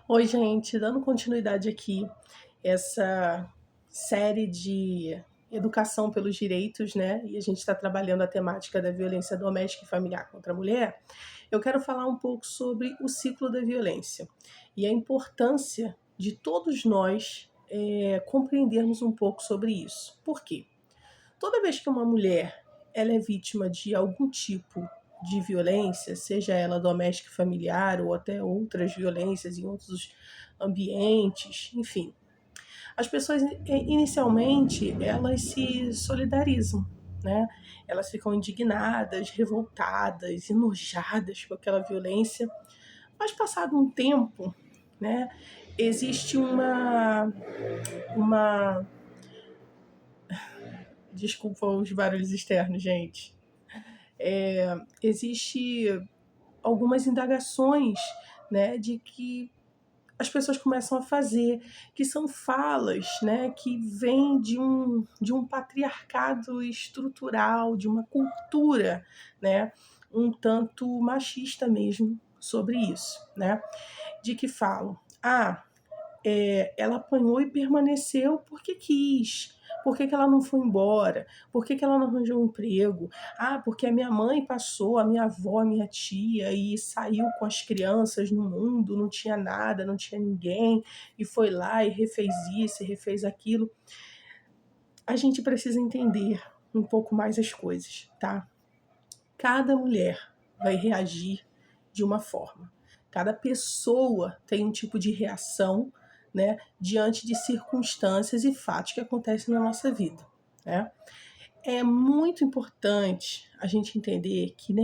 Oi, gente, dando continuidade aqui, essa série de educação pelos direitos, né? E a gente está trabalhando a temática da violência doméstica e familiar contra a mulher. Eu quero falar um pouco sobre o ciclo da violência e a importância de todos nós compreendermos um pouco sobre isso. Por quê? Toda vez que uma mulher ela é vítima de algum tipo de violência, seja ela doméstica e familiar ou até outras violências em outros ambientes, enfim, as pessoas inicialmente elas se solidarizam, né? Elas ficam indignadas, revoltadas, enojadas com aquela violência, mas passado um tempo, né, existe uma desculpa os barulhos externos, gente. Existe algumas indagações, né, de que as pessoas começam a fazer, que são falas, né, que vêm de um patriarcado estrutural, de uma cultura, né, um tanto machista mesmo sobre isso, né, de que falam, ela apanhou e permaneceu porque quis. Por que ela não foi embora? Por que ela não arranjou um emprego? Porque a minha mãe passou, a minha avó, a minha tia, e saiu com as crianças no mundo, não tinha nada, não tinha ninguém, e foi lá e refez isso, e refez aquilo. A gente precisa entender um pouco mais as coisas, tá? Cada mulher vai reagir de uma forma. Cada pessoa tem um tipo de reação, né, diante de circunstâncias e fatos que acontecem na nossa vida, né? É muito importante a gente entender que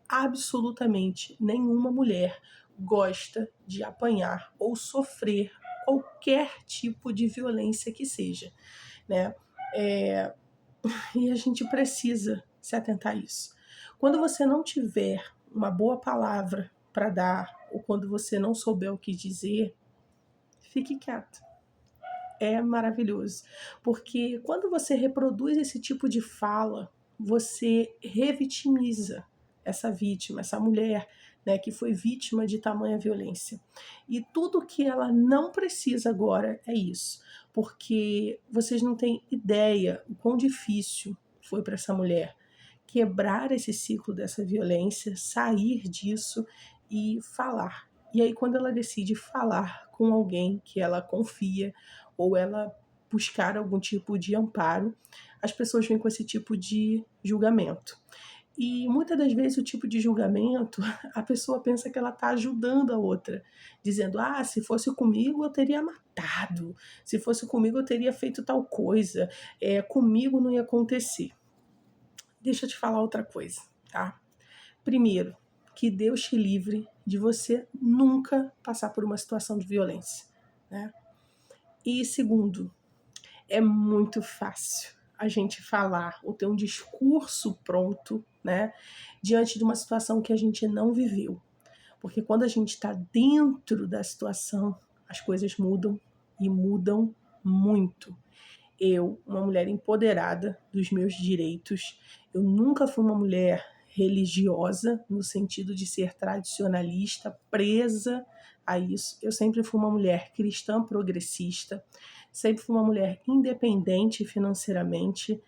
absolutamente nenhuma mulher gosta de apanhar ou sofrer qualquer tipo de violência que seja, né? É, e a gente precisa se atentar a isso. Quando você não tiver uma boa palavra para dar, ou quando você não souber o que dizer, fique quieto. É maravilhoso. Porque quando você reproduz esse tipo de fala, você revitimiza essa vítima, essa mulher, né, que foi vítima de tamanha violência. E tudo que ela não precisa agora é isso. Porque vocês não têm ideia o quão difícil foi para essa mulher quebrar esse ciclo dessa violência, sair disso e falar. E aí, quando ela decide falar com alguém que ela confia ou ela buscar algum tipo de amparo, as pessoas vêm com esse tipo de julgamento. E muitas das vezes o tipo de julgamento, a pessoa pensa que ela está ajudando a outra, dizendo: se fosse comigo eu teria matado, se fosse comigo eu teria feito tal coisa, comigo não ia acontecer. Deixa eu te falar outra coisa, tá? Primeiro, que Deus te livre de você nunca passar por uma situação de violência, né? E segundo, é muito fácil a gente falar ou ter um discurso pronto, né, diante de uma situação que a gente não viveu. Porque quando a gente está dentro da situação, as coisas mudam e mudam muito. Eu, uma mulher empoderada dos meus direitos, eu nunca fui uma mulher religiosa, no sentido de ser tradicionalista, presa a isso. Eu sempre fui uma mulher cristã progressista, sempre fui uma mulher independente financeiramente,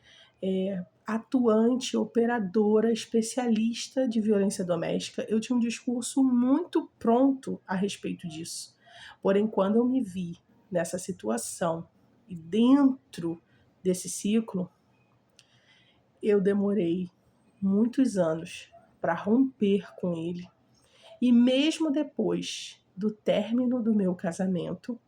atuante, operadora, especialista de violência doméstica. Eu tinha um discurso muito pronto a respeito disso. Porém, quando eu me vi nessa situação e dentro desse ciclo, eu demorei muitos anos para romper com ele. E mesmo depois do término do meu casamento,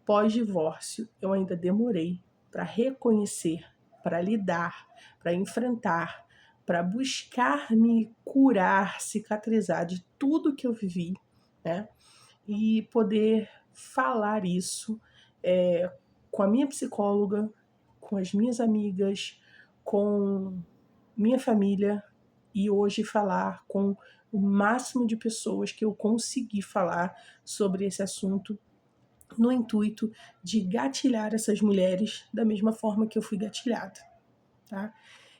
pós-divórcio, eu ainda demorei para reconhecer, para lidar, para enfrentar, para buscar me curar, cicatrizar de tudo que eu vivi, né? E poder falar isso com a minha psicóloga, com as minhas amigas, com minha família e hoje falar com o máximo de pessoas que eu consegui falar sobre esse assunto no intuito de gatilhar essas mulheres da mesma forma que eu fui gatilhada, tá?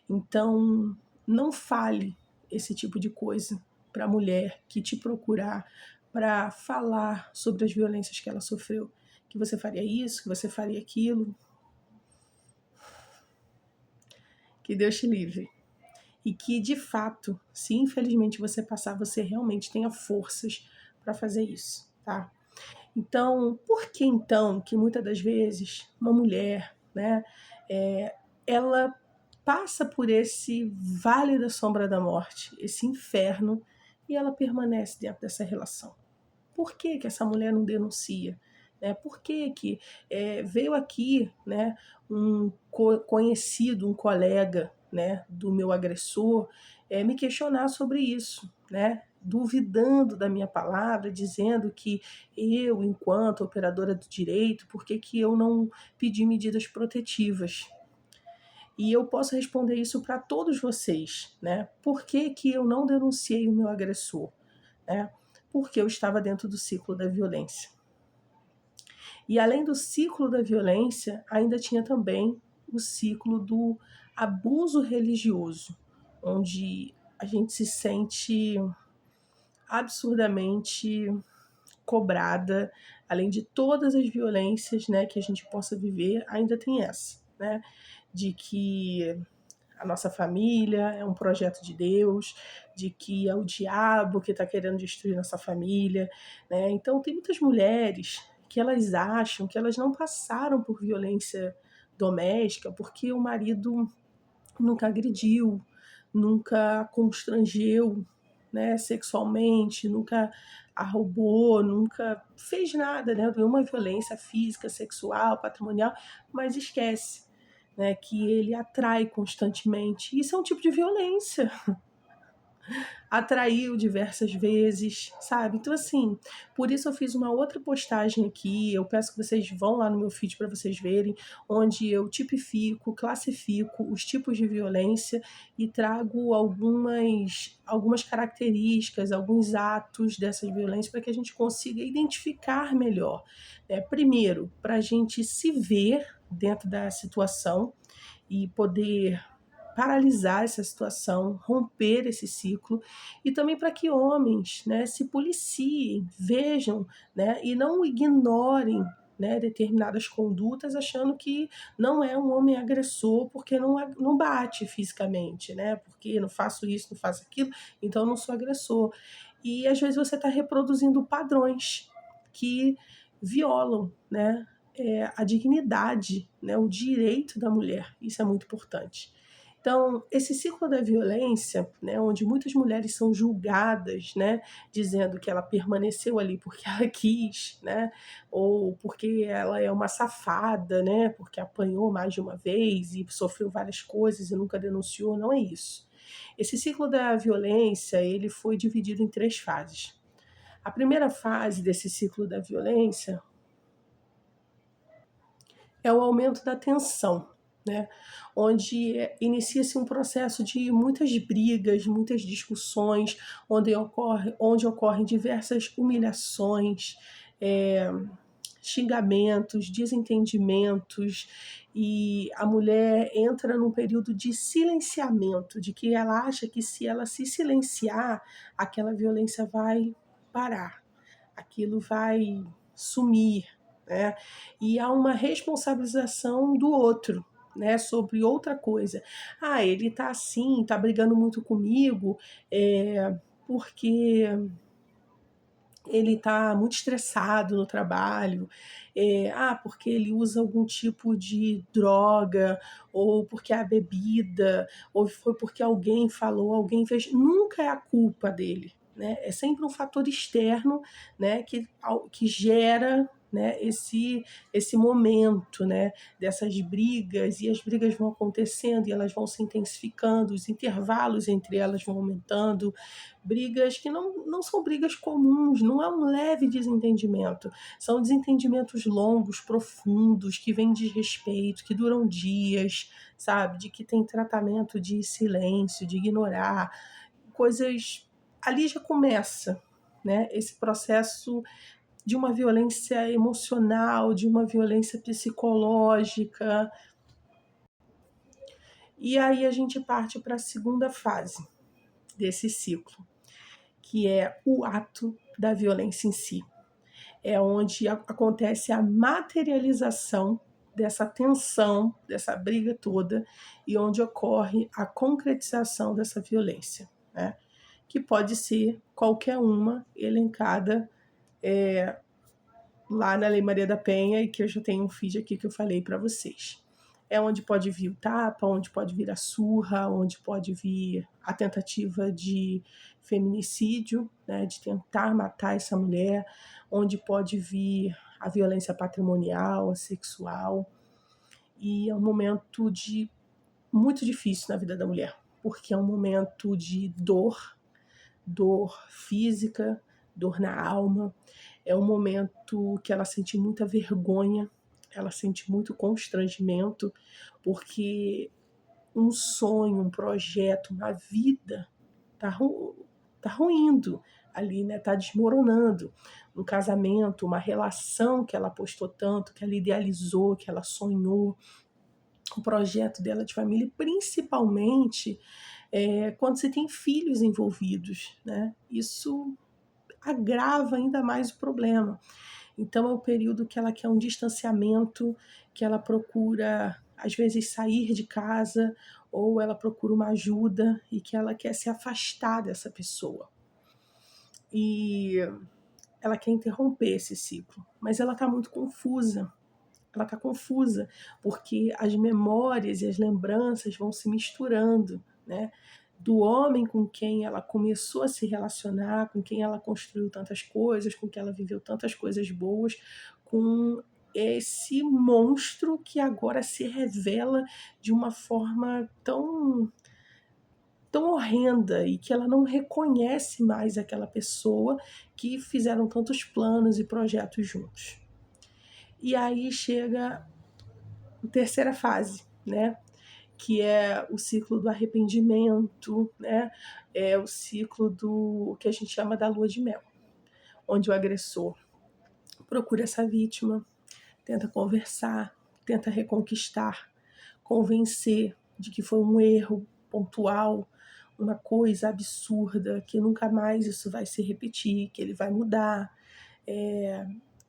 Então, não fale esse tipo de coisa para a mulher que te procurar para falar sobre as violências que ela sofreu, que você faria isso, que você faria aquilo. Que Deus te livre. E que, de fato, se infelizmente você passar, você realmente tenha forças para fazer isso, tá? Então, por que então que muitas das vezes uma mulher, né, ela passa por esse vale da sombra da morte, esse inferno, e ela permanece dentro dessa relação? Por que que essa mulher não denuncia? Né? Por que que veio aqui, né, um conhecido, um colega, né, do meu agressor, me questionar sobre isso, né? Duvidando da minha palavra, dizendo que eu, enquanto operadora do direito, por que que eu não pedi medidas protetivas? E eu posso responder isso para todos vocês, né? Por que que eu não denunciei o meu agressor? Né? Porque eu estava dentro do ciclo da violência. E além do ciclo da violência, ainda tinha também o ciclo do abuso religioso, onde a gente se sente absurdamente cobrada, além de todas as violências, né, que a gente possa viver, ainda tem essa, né, de que a nossa família é um projeto de Deus, de que é o diabo que está querendo destruir nossa família, né? Então tem muitas mulheres que elas acham que elas não passaram por violência doméstica porque o marido nunca agrediu, nunca constrangeu, né, sexualmente, nunca a roubou, nunca fez nada, né, nenhuma violência física, sexual, patrimonial, mas esquece, né, que ele atrai constantemente. Isso é um tipo de violência. Atraiu diversas vezes, sabe? Então, assim, por isso eu fiz uma outra postagem aqui. Eu peço que vocês vão lá no meu feed para vocês verem, onde eu tipifico, classifico os tipos de violência e trago algumas características, alguns atos dessas violências para que a gente consiga identificar melhor. Primeiro, para a gente se ver dentro da situação e poder paralisar essa situação, romper esse ciclo, e também para que homens, né, se policiem, vejam, né, e não ignorem, né, determinadas condutas achando que não é um homem agressor porque não bate fisicamente, né, porque não faço isso, não faço aquilo, então não sou agressor. E às vezes você está reproduzindo padrões que violam, né, a dignidade, né, o direito da mulher. Isso é muito importante. Então, esse ciclo da violência, né, onde muitas mulheres são julgadas, né, dizendo que ela permaneceu ali porque ela quis, né, ou porque ela é uma safada, né, porque apanhou mais de uma vez e sofreu várias coisas e nunca denunciou, não é isso. Esse ciclo da violência, ele foi dividido em 3 fases. A primeira fase desse ciclo da violência é o aumento da tensão, né? Onde inicia-se um processo de muitas brigas, muitas discussões, onde ocorrem diversas humilhações, xingamentos, desentendimentos, e a mulher entra num período de silenciamento, de que ela acha que se ela se silenciar, aquela violência vai parar, aquilo vai sumir, né? E há uma responsabilização do outro, né, sobre outra coisa. Ah, ele tá assim, tá brigando muito comigo, porque ele está muito estressado no trabalho, porque ele usa algum tipo de droga, ou porque a bebida, ou foi porque alguém falou, alguém fez. Nunca é a culpa dele. Né? É sempre um fator externo, né, que gera, né, esse momento, né, dessas brigas, e as brigas vão acontecendo e elas vão se intensificando, os intervalos entre elas vão aumentando, brigas que não são brigas comuns, não é um leve desentendimento, são desentendimentos longos, profundos, que vêm de respeito, que duram dias, sabe, de que tem tratamento de silêncio, de ignorar, coisas. Ali já começa, né, esse processo de uma violência emocional, de uma violência psicológica. E aí a gente parte para a segunda fase desse ciclo, que é o ato da violência em si. É onde acontece a materialização dessa tensão, dessa briga toda, e onde ocorre a concretização dessa violência, né? Que pode ser qualquer uma elencada lá na Lei Maria da Penha, e que eu já tenho um feed aqui que eu falei para vocês. É onde pode vir o tapa, onde pode vir a surra, onde pode vir a tentativa de feminicídio, né, de tentar matar essa mulher, onde pode vir a violência patrimonial, a sexual. E é um momento muito difícil na vida da mulher, porque é um momento de dor física, dor na alma. É um momento que ela sente muita vergonha, ela sente muito constrangimento, porque um sonho, um projeto, uma vida tá ruindo ali, né? Tá desmoronando. Um casamento, uma relação que ela apostou tanto, que ela idealizou, que ela sonhou, o projeto dela de família, principalmente quando você tem filhos envolvidos, né? Isso agrava ainda mais o problema. Então é o período que ela quer um distanciamento, que ela procura, às vezes, sair de casa, ou ela procura uma ajuda e que ela quer se afastar dessa pessoa. E ela quer interromper esse ciclo, mas ela está muito confusa. Ela está confusa, porque as memórias e as lembranças vão se misturando, né? Do homem com quem ela começou a se relacionar, com quem ela construiu tantas coisas, com quem ela viveu tantas coisas boas, com esse monstro que agora se revela de uma forma tão horrenda, e que ela não reconhece mais aquela pessoa que fizeram tantos planos e projetos juntos. E aí chega a terceira fase, né? Que é o ciclo do arrependimento, né? É o ciclo do que a gente chama da lua de mel, onde o agressor procura essa vítima, tenta conversar, tenta reconquistar, convencer de que foi um erro pontual, uma coisa absurda, que nunca mais isso vai se repetir, que ele vai mudar.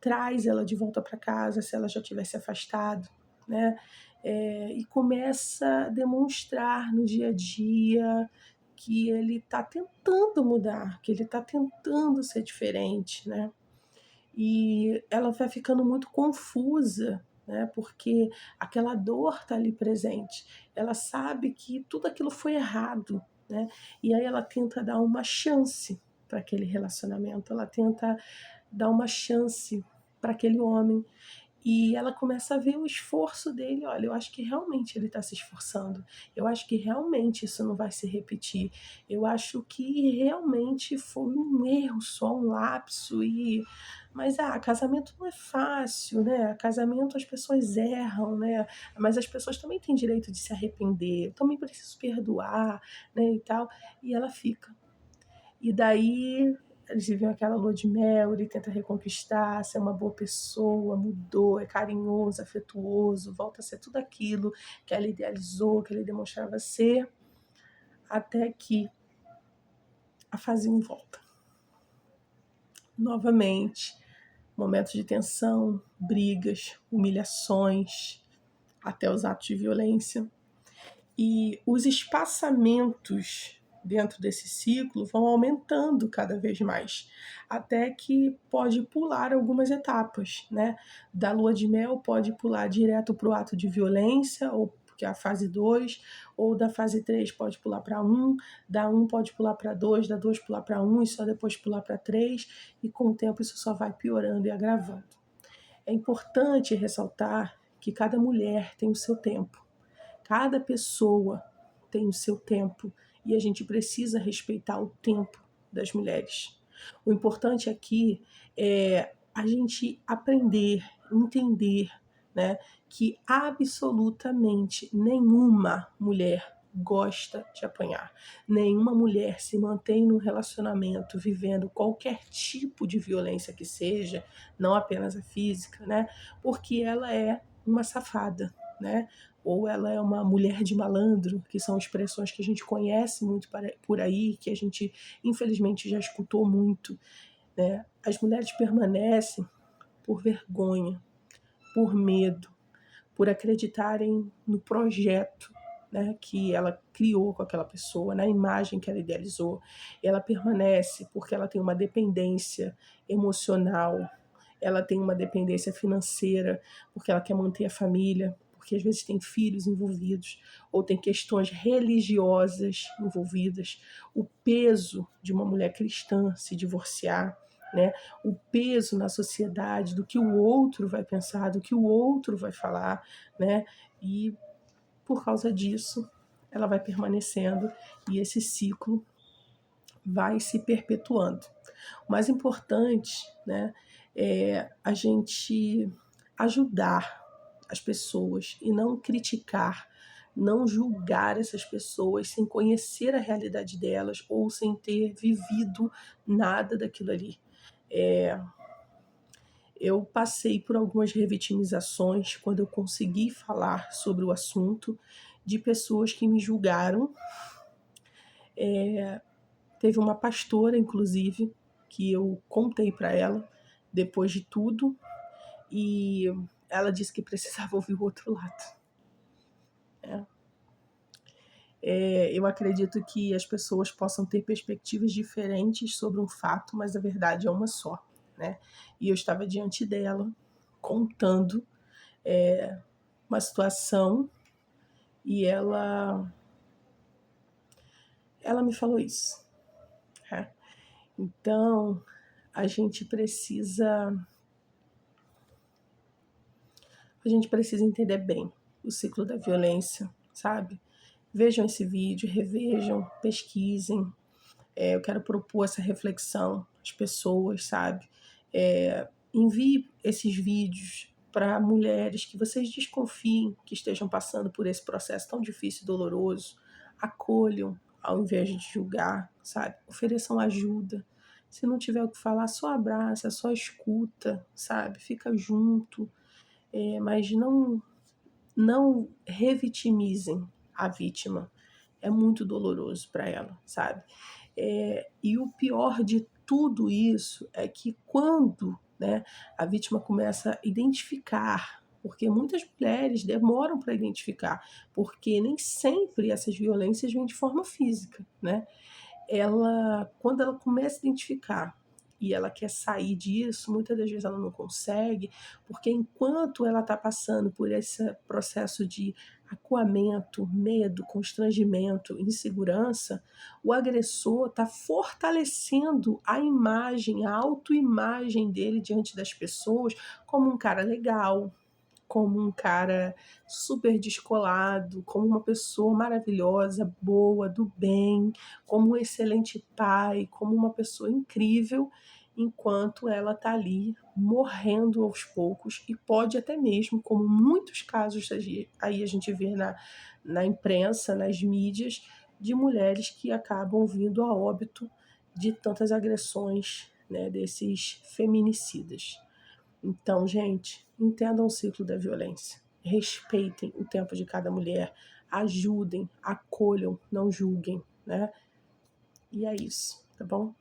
Traz ela de volta para casa se ela já tivesse afastado, né? E começa a demonstrar no dia a dia que ele está tentando mudar, que ele está tentando ser diferente, né? E ela vai ficando muito confusa, né? Porque aquela dor está ali presente. Ela sabe que tudo aquilo foi errado, né? E aí ela tenta dar uma chance para aquele relacionamento, ela tenta dar uma chance para aquele homem. E ela começa a ver o esforço dele. Olha, eu acho que realmente ele está se esforçando. Eu acho que realmente isso não vai se repetir. Eu acho que realmente foi um erro só, um lapso. Mas casamento não é fácil, né? Casamento as pessoas erram, né? Mas as pessoas também têm direito de se arrepender. Eu também preciso perdoar, né? E tal. E ela fica. E daí eles vivem aquela lua de mel, ele tenta reconquistar, ser uma boa pessoa, mudou, é carinhoso, afetuoso, volta a ser tudo aquilo que ela idealizou, que ele demonstrava ser, até que a fase 1 volta. Novamente, momentos de tensão, brigas, humilhações, até os atos de violência. E os espaçamentos dentro desse ciclo vão aumentando cada vez mais, até que pode pular algumas etapas, né? Da lua de mel pode pular direto para o ato de violência, ou que é a fase 2, ou da fase 3 pode pular para 1, da 1 pode pular para 2, da 2 pular para 1 e só depois pular para 3, e com o tempo isso só vai piorando e agravando. É importante ressaltar que cada mulher tem o seu tempo. Cada pessoa tem o seu tempo e a gente precisa respeitar o tempo das mulheres. O importante aqui é a gente aprender, entender, né, que absolutamente nenhuma mulher gosta de apanhar. Nenhuma mulher se mantém num relacionamento vivendo qualquer tipo de violência que seja, não apenas a física, né, porque ela é uma safada, né? Ou ela é uma mulher de malandro, que são expressões que a gente conhece muito por aí, que a gente infelizmente já escutou muito. né? As mulheres permanecem por vergonha, por medo, por acreditarem no projeto, né, que ela criou com aquela pessoa, na imagem que ela idealizou. Ela permanece porque ela tem uma dependência emocional, ela tem uma dependência financeira, porque ela quer manter a família, porque às vezes tem filhos envolvidos, ou tem questões religiosas envolvidas, o peso de uma mulher cristã se divorciar, né? O peso na sociedade do que o outro vai pensar, do que o outro vai falar, né? E por causa disso, ela vai permanecendo e esse ciclo vai se perpetuando. O mais importante, né, é a gente ajudar as pessoas e não criticar, não julgar essas pessoas sem conhecer a realidade delas ou sem ter vivido nada daquilo ali. Eu passei por algumas revitimizações quando eu consegui falar sobre o assunto de pessoas que me julgaram. Teve uma pastora, inclusive, que eu contei para ela depois de tudo e ela disse que precisava ouvir o outro lado. Eu acredito que as pessoas possam ter perspectivas diferentes sobre um fato, mas a verdade é uma só, né? E eu estava diante dela, contando uma situação e ela me falou isso, né? Então, a gente precisa entender bem o ciclo da violência, sabe? Vejam esse vídeo, revejam, pesquisem. Eu quero propor essa reflexão às pessoas, sabe? Envie esses vídeos para mulheres que vocês desconfiem que estejam passando por esse processo tão difícil e doloroso. Acolham ao invés de julgar, sabe? Ofereçam ajuda. Se não tiver o que falar, só abraça, só escuta, sabe? Fica junto, mas não revitimizem a vítima. É muito doloroso para ela, sabe? E o pior de tudo isso é que quando, né, a vítima começa a identificar, porque muitas mulheres demoram para identificar, porque nem sempre essas violências vêm de forma física, né? Quando ela começa a identificar e ela quer sair disso, muitas das vezes ela não consegue, porque enquanto ela está passando por esse processo de acuamento, medo, constrangimento, insegurança, o agressor está fortalecendo a imagem, a autoimagem dele diante das pessoas como um cara legal, como um cara super descolado, como uma pessoa maravilhosa, boa, do bem, como um excelente pai, como uma pessoa incrível, enquanto ela está ali morrendo aos poucos e pode até mesmo, como muitos casos aí a gente vê na imprensa, nas mídias, de mulheres que acabam vindo a óbito de tantas agressões, né, desses feminicidas. Então, gente, entendam o ciclo da violência. Respeitem o tempo de cada mulher. Ajudem, acolham, não julguem, né? E é isso, tá bom?